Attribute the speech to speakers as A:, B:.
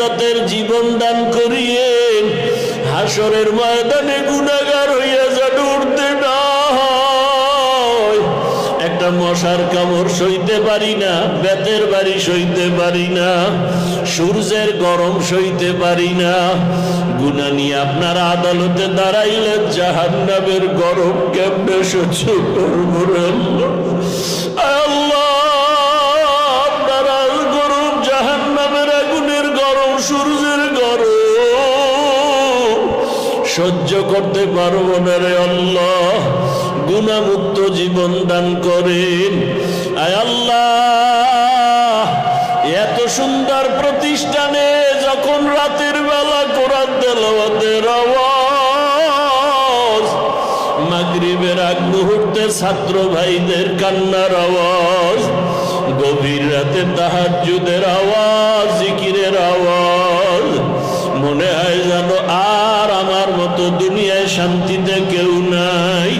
A: ইজ্জতের জীবন দান করিয়েন, হাসরের ময়দানে গুনাহগার হইয়া যেন উঠতে না হয়। একটা মশার কামড় সইতে পারি না, বেতের বাড়ি সইতে পারি না, সূর্যের গরম সইতে পারি না। গুনাহ নিয়ে আপনার আদালতে দাঁড়াইলে জাহান্নামের গরম কেমনে সহ্য করব রে আল্লাহ? আপনার গরম, জাহান্নামের আগুনের গরম, সূর্যের গরম সহ্য করতে পারবো না রে আল্লাহ। গুনাহমুক্ত জীবন দান করেন আয় আল্লাহ। এত সুন্দর প্রতিষ্ঠানে যখন রাতের বেলা কোরআন তেলাওয়াতের আওয়াজ, মাগরিবের আগ মুহূর্তে ছাত্র ভাইদের কান্নার আওয়াজ, গভীর রাতে তাহাজ্জুদের আওয়াজ, জিকিরের আওয়াজ, মনে হয় যেন আর আমার মতো দুনিয়ায় শান্তিতে কেউ নাই।